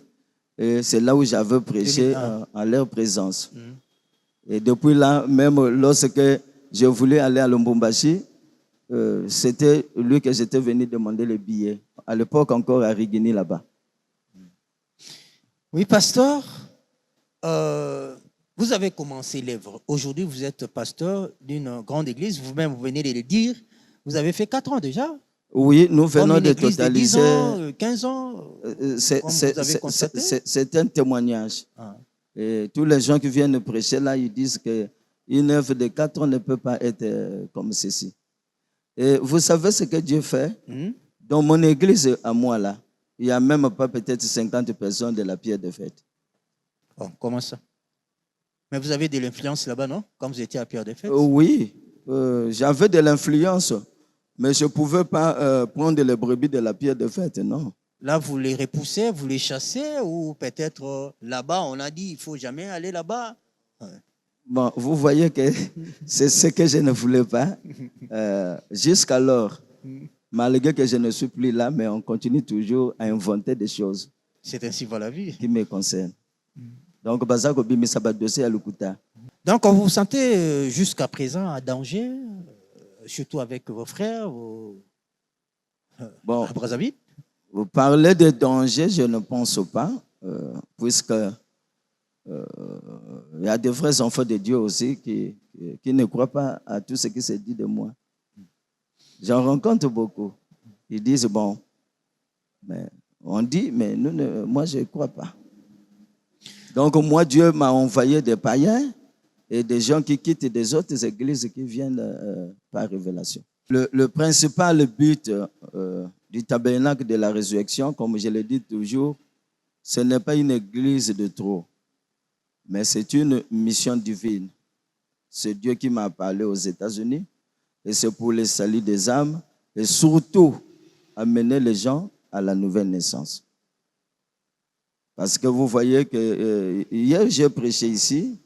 Et c'est là où j'avais prêché en leur présence. Et depuis là, même lorsque je voulais aller à Lubumbashi, c'était lui que j'étais venu demander le billet. À l'époque encore à Rigini là-bas. Oui, pasteur, vous avez commencé l'œuvre. Aujourd'hui, vous êtes pasteur d'une grande église. Vous-même, vous venez de le dire. Vous avez fait 4 ans déjà. Oui, nous venons de totaliser. 10 ans, 15 ans. C'est un témoignage. Et tous les gens qui viennent prêcher là, ils disent qu'une œuvre de 4 ans ne peut pas être comme ceci. Et vous savez ce que Dieu fait? Dans mon église à moi là, il n'y a même pas peut-être 50 personnes de la pierre de fête. Oh, comment ça? Mais vous avez de l'influence là-bas, non? Quand vous étiez à Pierre de Fête? Oui, j'avais de l'influence, mais je ne pouvais pas prendre les brebis de la pierre de fête, non. Là, vous les repoussez, vous les chassez, ou peut-être là-bas, on a dit il ne faut jamais aller là-bas. Bon, vous voyez que c'est ce que je ne voulais pas. Jusqu'alors, malgré que je ne suis plus là, mais on continue toujours à inventer des choses. C'est ainsi va la vie. Qui me concernent. Donc, on vous sentez jusqu'à présent à danger, surtout avec vos frères à Brazzaville? Vous parlez de danger, je ne pense pas, puisque il y a des vrais enfants de Dieu aussi qui ne croient pas à tout ce qui se dit de moi. J'en rencontre beaucoup. Ils disent, bon, mais on dit, mais moi, je ne crois pas. Donc, moi, Dieu m'a envoyé des païens et des gens qui quittent des autres églises qui viennent par révélation. Le principal but du tabernacle de la résurrection, comme je le dis toujours, ce n'est pas une église de trop, mais c'est une mission divine. C'est Dieu qui m'a parlé aux États-Unis et c'est pour le salut des âmes et surtout amener les gens à la nouvelle naissance. Parce que vous voyez que hier j'ai prêché ici,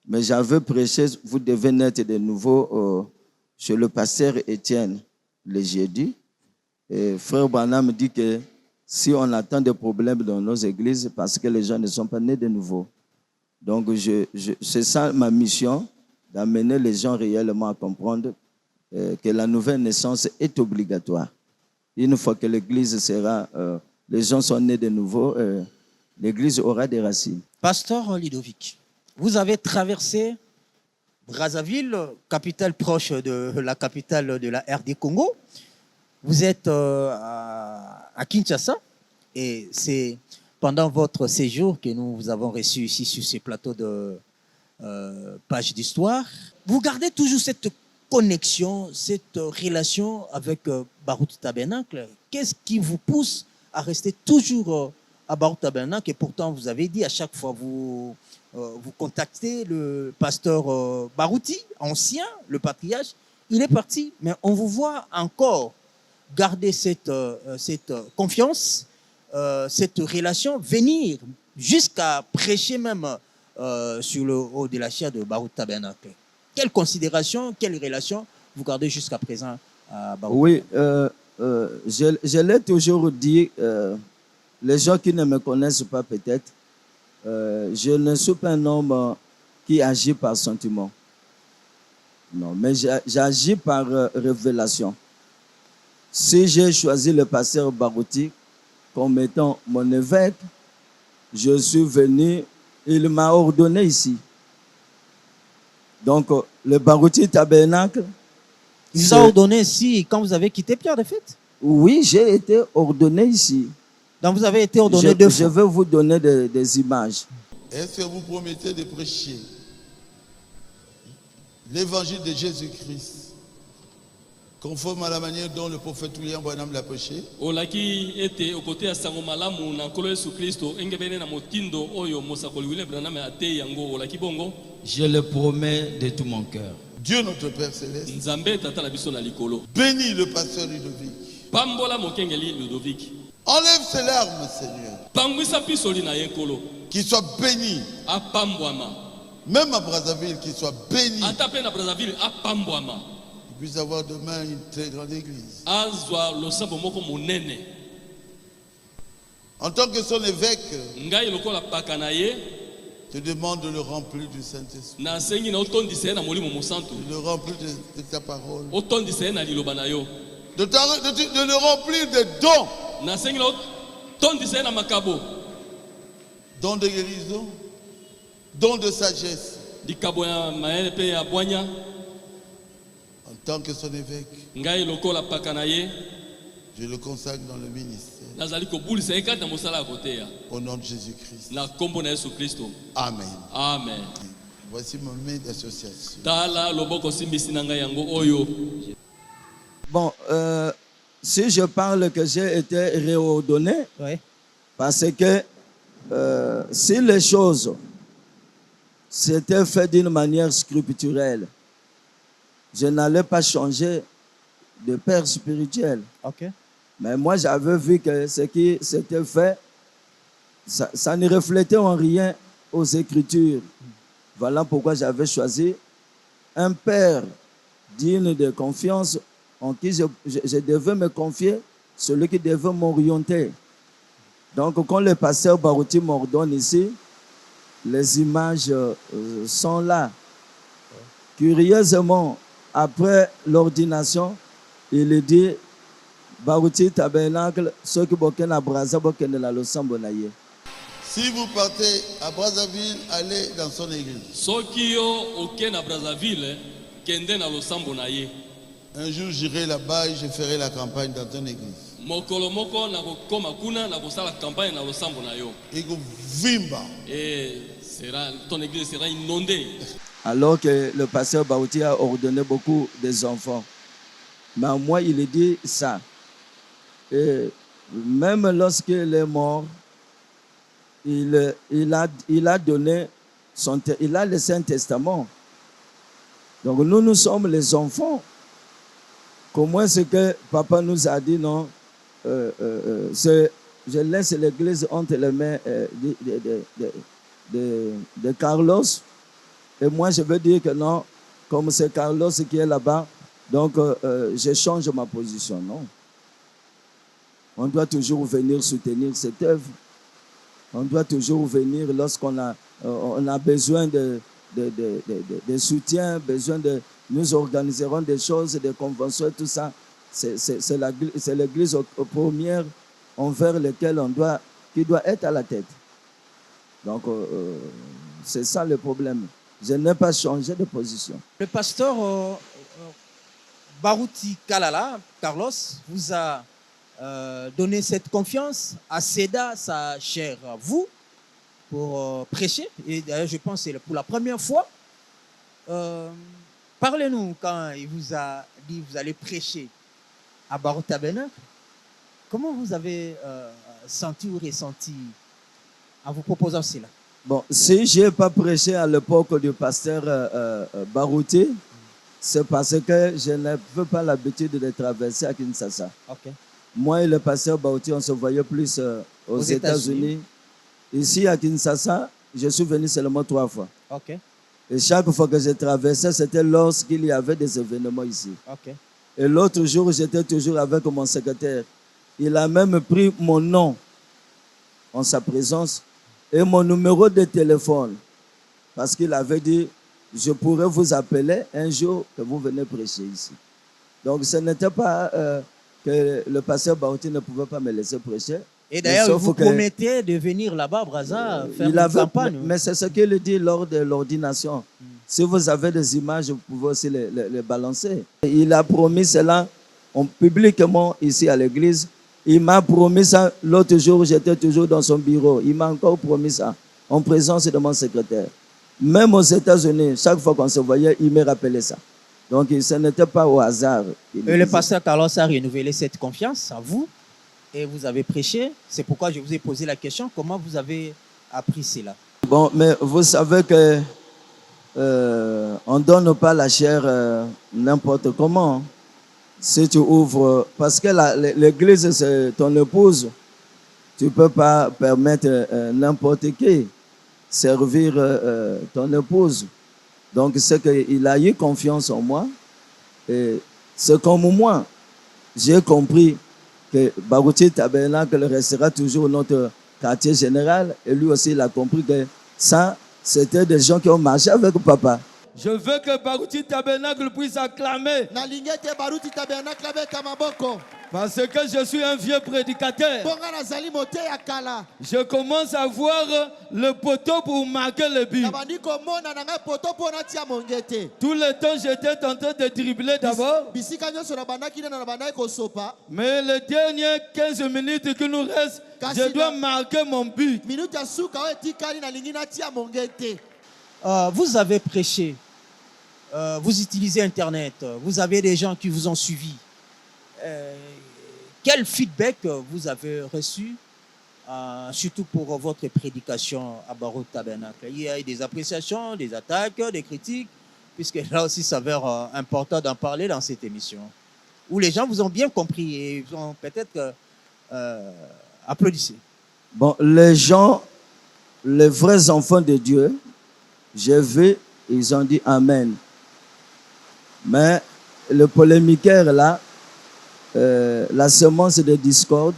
mais j'avais prêché, vous devez naître de nouveau chez le pasteur Étienne le jeudi. Et frère Branham dit que si on attend des problèmes dans nos églises, parce que les gens ne sont pas nés de nouveau. Donc, c'est ça ma mission, d'amener les gens réellement à comprendre que la nouvelle naissance est obligatoire. Une fois que l'église sera, les gens sont nés de nouveau, l'église aura des racines. Pasteur Ludovic, vous avez traversé Brazzaville, capitale proche de la capitale de la RD Congo. Vous êtes à Kinshasa et c'est pendant votre séjour que nous vous avons reçu ici sur ce plateau de Page d'Histoire. Vous gardez toujours cette connexion, cette relation avec Baruch Tabernacle. Qu'est-ce qui vous pousse à rester toujours à Baruch Tabernacle? Et pourtant, vous avez dit à chaque fois, vous contactez le pasteur Barouti, ancien, le patriarche. Il est parti, mais on vous voit encore garder cette confiance, cette relation, venir jusqu'à prêcher même sur le haut de la chaire de Baruch Tabernacle. Quelle considération, quelle relation vous gardez jusqu'à présent à Baruch? Oui, je l'ai toujours dit, les gens qui ne me connaissent pas peut-être, je ne suis pas un homme qui agit par sentiment. Non, mais j'agis par révélation. Si j'ai choisi le pasteur Barouti comme étant mon évêque, je suis venu, il m'a ordonné ici. Donc, le Barouti Tabernacle. Il vous a ordonné ici quand vous avez quitté Pierre de Fête? Oui, j'ai été ordonné ici. Donc, vous avez été ordonné deux fois. Je vais vous donner des images. Est-ce que vous promettez de prêcher l'évangile de Jésus-Christ conforme à la manière dont le prophète William Branham l'a prêché? Je le promets de tout mon cœur. Dieu notre Père Céleste bénit le pasteur Ludovic. Enlève ses larmes, Seigneur. Qu'il soit béni. Même à Brazzaville, qu'il soit béni. Qu'il puisse avoir demain une très grande église. En tant que son évêque, je te demande de le remplir du Saint-Esprit. De le remplir de ta parole. De le remplir de dons. Dons de guérison, dons de sagesse. En tant que son évêque, je le consacre dans le ministère. Au nom de Jésus-Christ. Amen. Amen. Voici mon mail d'association. Bon, si je parle que j'ai été réordonné, Oui. parce que si les choses s'étaient faites d'une manière scripturelle, je n'allais pas changer de père spirituel. Ok. Mais moi, j'avais vu que ce qui s'était fait, ça ne reflétait en rien aux Écritures. Voilà pourquoi j'avais choisi un père digne de confiance en qui je devais me confier, celui qui devait m'orienter. Donc, quand le pasteur Barouti m'ordonne ici, les images sont là. Curieusement, après l'ordination, il dit Barouti Tabernacle, ceux qui boken à Brazza, boken la Losambonaye. Si vous partez à Brazzaville, allez dans son église. Un jour, j'irai là-bas et je ferai la campagne dans ton église. Et vimba. Ton église sera inondée. Alors que le pasteur Baouti a ordonné beaucoup des enfants. Mais moi, il dit ça. Et même lorsqu'il est mort, il a donné il a laissé un testament. Donc nous sommes les enfants. Comment est-ce que papa nous a dit non? Je laisse l'église entre les mains de Carlos. Et moi, je veux dire que non, comme c'est Carlos qui est là-bas, donc je change ma position. Non. On doit toujours venir soutenir cette œuvre. On doit toujours venir lorsqu'on a besoin de soutien, besoin de... Nous organiserons des choses, des conventions et tout ça. C'est l'Église première envers laquelle qui doit être à la tête. Donc, c'est ça le problème. Je n'ai pas changé de position. Le pasteur Baruti Kalala, Carlos, vous a donné cette confiance à Seda, sa chère vous, pour prêcher. Et d'ailleurs, je pense que c'est pour la première fois. Parlez-nous quand il vous a dit vous allez prêcher à Barut Tabernacle. Comment vous avez senti ou ressenti en vous proposant cela? Bon, si je n'ai pas prêché à l'époque du pasteur Baruti, c'est parce que je n'avais pas l'habitude de traverser à Kinshasa. Okay. Moi et le pasteur Baruti, on se voyait plus aux États-Unis. Ici à Kinshasa, je suis venu seulement 3 fois. Okay. Et chaque fois que je traversais, c'était lorsqu'il y avait des événements ici. Okay. Et l'autre jour, j'étais toujours avec mon secrétaire. Il a même pris mon nom en sa présence et mon numéro de téléphone. Parce qu'il avait dit, je pourrais vous appeler un jour que vous venez prêcher ici. Donc ce n'était pas que le pasteur Baruti ne pouvait pas me laisser prêcher. Et d'ailleurs, vous promettez de venir là-bas, Brazza, faire une campagne. Mais c'est ce qu'il dit lors de l'ordination. Si vous avez des images, vous pouvez aussi les balancer. Il a promis cela publiquement ici à l'église. Il m'a promis ça l'autre jour, j'étais toujours dans son bureau. Il m'a encore promis ça en présence de mon secrétaire. Même aux États-Unis, chaque fois qu'on se voyait, il me rappelait ça. Donc ce n'était pas au hasard. Et le pasteur Carlos a renouvelé cette confiance à vous et vous avez prêché. C'est pourquoi je vous ai posé la question, comment vous avez appris cela? Bon, mais vous savez que on ne donne pas la chair n'importe comment. Si tu ouvres, parce que l'église c'est ton épouse, tu ne peux pas permettre n'importe qui servir ton épouse. Donc c'est qu'il a eu confiance en moi. Et c'est comme moi. J'ai compris que Baruti Tabernacle restera toujours notre quartier général. Et lui aussi, il a compris que ça, c'était des gens qui ont marché avec papa. Je veux que Baruti Tabernacle puisse acclamer. Parce que je suis un vieux prédicateur. Je commence à voir le poteau pour marquer le but. Tout le temps, j'étais tenté de dribbler d'abord. Mais les dernières 15 minutes qui nous restent, je dois marquer mon but. Vous avez prêché, vous utilisez Internet, vous avez des gens qui vous ont suivi. Quel feedback vous avez reçu, surtout pour votre prédication à Barut Tabernacle? Il y a eu des appréciations, des attaques, des critiques, puisque là aussi ça s'avère important d'en parler dans cette émission, où les gens vous ont bien compris et vous ont peut-être applaudissé. Bon, les gens, les vrais enfants de Dieu, j'ai vu, ils ont dit Amen. Mais le polémiquaire là, la semence de discorde,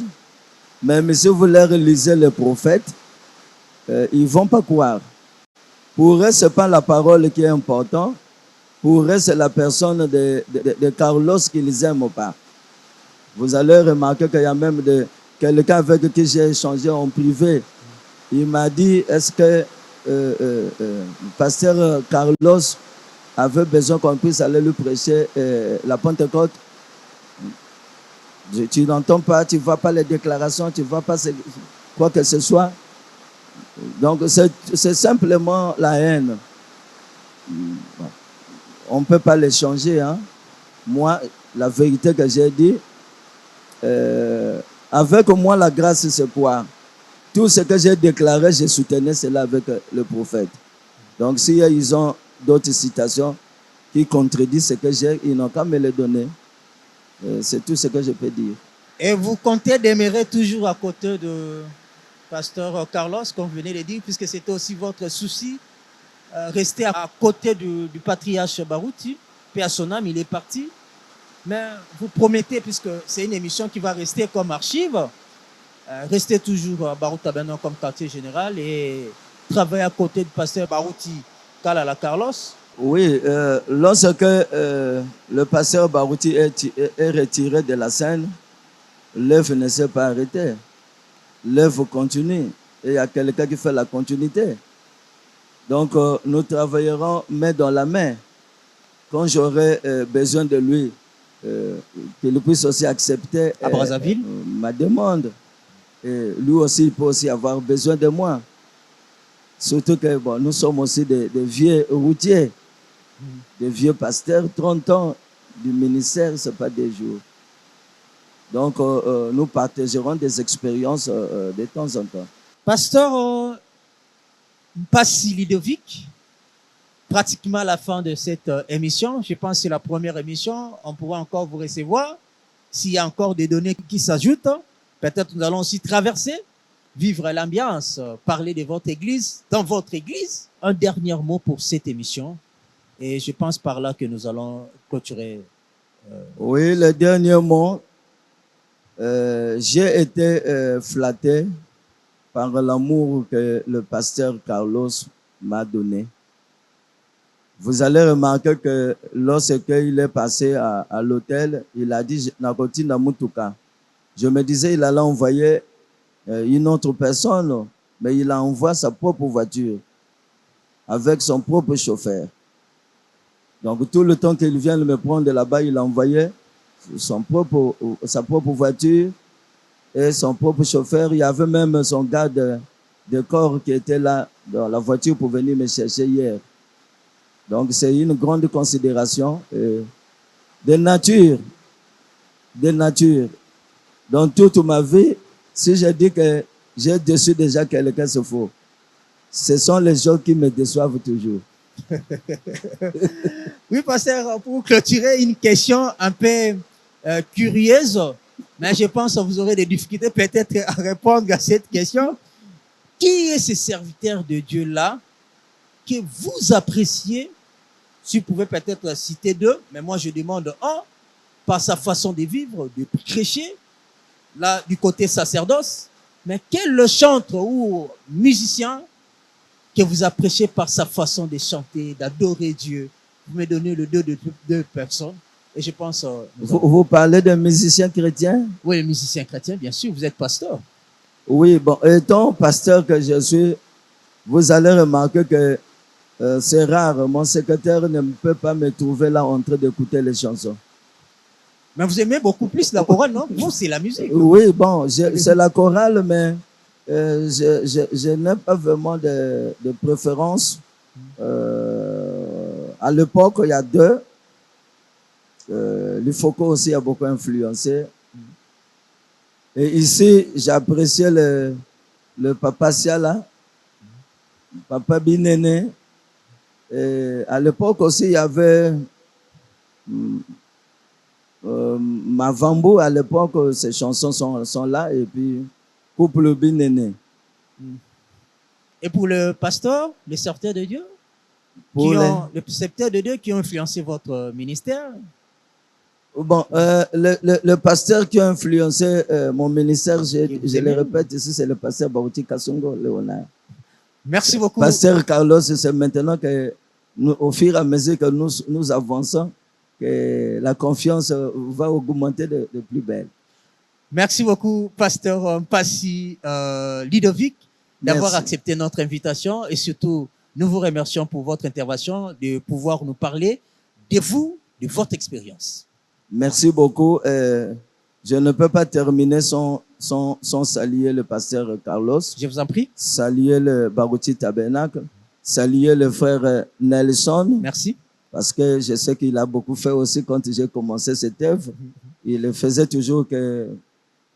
même si vous leur lisez les prophètes, ils ne vont pas croire. Pour eux, ce n'est pas la parole qui est importante. Pour eux, c'est la personne de Carlos qu'ils n'aiment pas. Vous allez remarquer qu'il y a même quelqu'un avec qui j'ai échangé en privé. Il m'a dit, est-ce que pasteur Carlos avait besoin qu'on puisse aller lui prêcher la Pentecôte? Tu n'entends pas, tu ne vois pas les déclarations, tu ne vois pas quoi que ce soit. Donc c'est simplement la haine. On ne peut pas les changer. Hein. Moi, la vérité que j'ai dit, avec moi la grâce c'est quoi? Tout ce que j'ai déclaré, je soutenais cela avec le prophète. Donc s'ils ont d'autres citations qui contredisent ce que j'ai, ils n'ont qu'à me les donner. C'est tout ce que je peux dire. Et vous comptez demeurer toujours à côté de pasteur Carlos, comme vous venez de dire, puisque c'était aussi votre souci, rester à côté du patriarche Baruti. Paix à son âme, il est parti. Mais vous promettez, puisque c'est une émission qui va rester comme archive, rester toujours à Baruta Beno comme quartier général et travailler à côté du pasteur Barouti Kalala Carlos. Oui, lorsque le pasteur Barouti est retiré de la scène, l'œuvre ne s'est pas arrêtée. L'œuvre continue et il y a quelqu'un qui fait la continuité. Donc, nous travaillerons main dans la main. Quand j'aurai besoin de lui, qu'il puisse aussi accepter à Brazzaville ma demande. Et lui aussi, il peut aussi avoir besoin de moi. Surtout que bon, nous sommes aussi des vieux routiers, des vieux pasteurs, 30 ans du ministère, ce n'est pas des jours. Donc, nous partagerons des expériences de temps en temps. Pasteur Mpassi Ludovic, pratiquement à la fin de cette émission, je pense que c'est la première émission, on pourra encore vous recevoir. S'il y a encore des données qui s'ajoutent, peut-être nous allons aussi traverser, vivre l'ambiance, parler de votre église, dans votre église. Un dernier mot pour cette émission. Et je pense par là que nous allons clôturer. Oui, le dernier mot. J'ai été flatté par l'amour que le pasteur Carlos m'a donné. Vous allez remarquer que lorsqu'il est passé à l'hôtel, il a dit « Nakoti Namutuka ». Je me disais il allait envoyer une autre personne, mais il a envoyé sa propre voiture avec son propre chauffeur. Donc tout le temps qu'il vient me prendre de là-bas, il a envoyé sa propre voiture et son propre chauffeur. Il y avait même son garde de corps qui était là dans la voiture pour venir me chercher hier. Donc c'est une grande considération de nature. Dans toute ma vie, si je dis que j'ai déçu déjà quelqu'un, c'est faux. Ce sont les gens qui me déçoivent toujours. Oui, pasteur, pour clôturer, une question un peu curieuse, mais je pense que vous aurez des difficultés peut-être à répondre à cette question. Qui est ce serviteur de Dieu-là que vous appréciez? Si vous pouvez peut-être citer deux, mais moi je demande un, par sa façon de vivre, de prêcher, là du côté sacerdoce, mais quel chanteur ou musicien que vous appréciez par sa façon de chanter, d'adorer Dieu? Vous me donnez le deux personnes. Et je pense... Vous parlez d'un musicien chrétien? Oui, le musicien chrétien, bien sûr. Vous êtes pasteur. Oui, bon, étant pasteur que je suis, vous allez remarquer que c'est rare. Mon secrétaire ne peut pas me trouver là en train d'écouter les chansons. Mais vous aimez beaucoup plus la chorale, non? Vous, c'est la musique. Oui, bon, c'est la chorale, mais je n'ai pas vraiment de préférence. À l'époque, il y a deux. L'Ifoko aussi a beaucoup influencé. Et ici, j'appréciais le papa Siala, papa Binene. Et à l'époque aussi, il y avait Mavambo. À l'époque, ces chansons sont là. Et puis, couple Binene. Et pour le pasteur, le serviteur de Dieu, le serviteur de Dieu qui ont influencé votre ministère? Bon, le pasteur qui a influencé mon ministère, je le répète ici, c'est le pasteur Barouti Kasongo Léonard. Merci beaucoup. Pasteur Carlos, c'est maintenant que au fur et à mesure que nous avançons, que la confiance va augmenter de plus belle. Merci beaucoup, pasteur Mpassi Ludovic, d'avoir accepté notre invitation et surtout, nous vous remercions pour votre intervention, de pouvoir nous parler de vous, de votre expérience. Merci beaucoup. Je ne peux pas terminer sans saluer le pasteur Carlos. Je vous en prie. Saluer le Barouti Tabernacle. Saluer le frère Nelson. Merci. Parce que je sais qu'il a beaucoup fait aussi quand j'ai commencé cette œuvre. Il faisait toujours que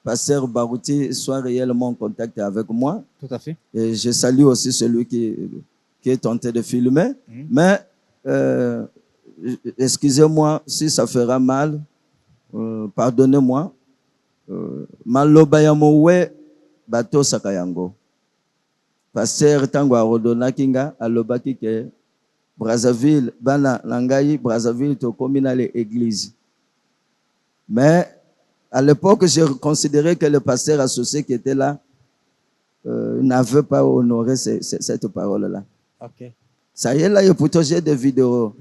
pasteur Barouti soit réellement en contact avec moi. Tout à fait. Et je salue aussi celui qui est tenté de filmer. Mais excusez-moi si ça fera mal, pardonnez-moi. Maloba ya mowe bato sakayango. Pasteur tango arodona kinga alobaki ke Brazzaville bana nangai Brazzaville to komi na le église. Mais à l'époque, j'ai considéré que le pasteur associé qui était là n'avait pas honoré cette parole-là. Ok. Ça y est, là, et pourtant, j'ai des vidéos.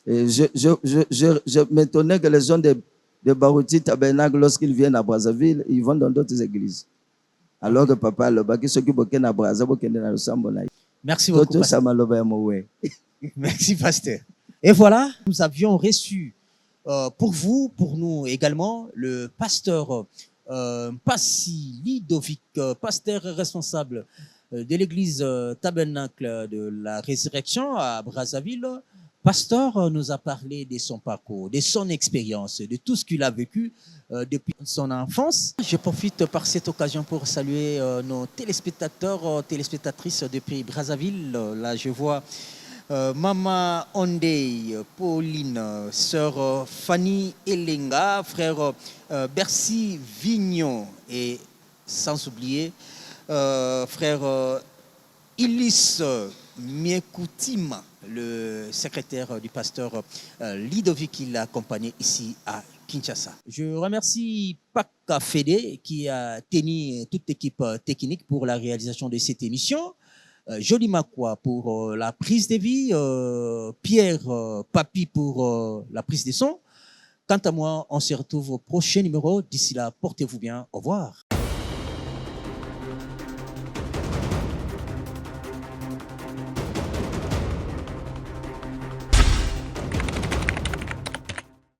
Et je m'étonnais que les gens de Barouti Tabernacle, lorsqu'ils viennent à Brazzaville, ils vont dans d'autres églises. Alors que papa, le bas qui s'occupe de Brazzaville, merci beaucoup. Merci, pasteur. Et voilà, nous avions reçu pour vous, pour nous également, le pasteur Passi Lidovic, pasteur responsable de l'église Tabernacle de la Résurrection à Brazzaville. Pasteur nous a parlé de son parcours, de son expérience, de tout ce qu'il a vécu depuis son enfance. Je profite par cette occasion pour saluer nos téléspectateurs, téléspectatrices depuis Brazzaville. Là, je vois Maman Ondey, Pauline, sœur Fanny Elenga, frère Bercy Vignon et sans oublier frère Ilis Miekoutima, le secrétaire du pasteur Lidovic qui l'a accompagné ici à Kinshasa. Je remercie Paka Fede qui a tenu toute l'équipe technique pour la réalisation de cette émission. Joli Makwa pour la prise de vie, Pierre Papi pour la prise de son. Quant à moi, on se retrouve au prochain numéro. D'ici là, portez-vous bien. Au revoir.